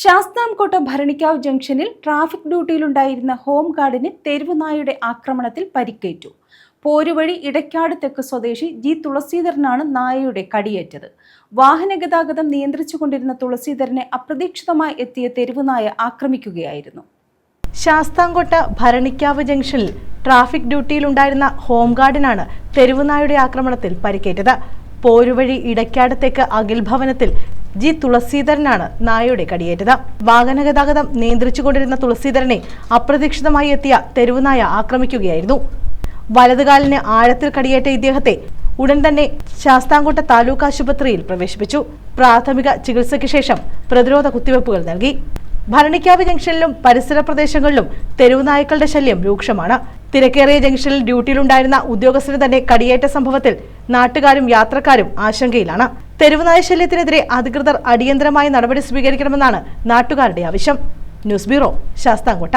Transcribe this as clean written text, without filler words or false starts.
ശാസ്താംകോട്ട ഭരണിക്കാവ് ജംഗ്ഷനിൽ traffic ഡ്യൂട്ടിയിലുണ്ടായിരുന്ന home ഗാർഡിന് തെരുവുനായയുടെ ആക്രമണത്തിൽ പരിക്കേറ്റു. പോരുവഴി ഇടയ്ക്കാട് തെക്ക് സ്വദേശി ജി തുളസീധരനാണ് നായയുടെ കടിയേറ്റത്. വാഹനഗതാഗതം നിയന്ത്രിച്ചുകൊണ്ടിരുന്ന തുളസീധരനെ അപ്രതീക്ഷിതമായി എത്തിയ തെരുവുനായ ആക്രമിക്കുകയായിരുന്നു. ശാസ്താംകോട്ട ഭരണിക്കാവ് ജംഗ്ഷനിൽ ട്രാഫിക് ഡ്യൂട്ടിയിലുണ്ടായിരുന്ന ഹോം ഗാർഡിനാണ് തെരുവുനായയുടെ ആക്രമണത്തിൽ പരിക്കേറ്റത്. പോരുവഴി ഇടയ്ക്കാട് തെക്ക് അഖിൽ ഭവനത്തിൽ ജി തുളസീധരനാണ് നായയുടെ കടിയേറ്റത്. വാഹനഗതാഗതം നിയന്ത്രിച്ചുകൊണ്ടിരുന്ന തുളസീധരനെ അപ്രതീക്ഷിതമായി എത്തിയ തെരുവുനായ ആക്രമിക്കുകയായിരുന്നു. വലതുകാലിന് ആഴത്തിൽ കടിയേറ്റ ഇദ്ദേഹത്തെ ഉടൻ തന്നെ ശാസ്താംകോട്ട താലൂക്ക് ആശുപത്രിയിൽ പ്രവേശിപ്പിച്ചു. പ്രാഥമിക ചികിത്സയ്ക്ക് ശേഷം പ്രതിരോധ കുത്തിവയ്പ്പുകൾ നൽകി. ഭരണിക്കാവ് ജംഗ്ഷനിലും പരിസര പ്രദേശങ്ങളിലും തെരുവുനായ്ക്കളുടെ ശല്യം രൂക്ഷമാണ്. തിരക്കേറിയ ജംഗ്ഷനിൽ ഡ്യൂട്ടിയിലുണ്ടായിരുന്ന ഉദ്യോഗസ്ഥന് തന്നെ കടിയേറ്റ സംഭവത്തിൽ നാട്ടുകാരും യാത്രക്കാരും ആശങ്കയിലാണ്. തെരുവുനായ ശല്യത്തിനെതിരെ അധികൃതർ അടിയന്തരമായ നടപടി സ്വീകരിക്കണമെന്നാണ് നാട്ടുകാരുടെ ആവശ്യം. News bureau, Sasthamkotta.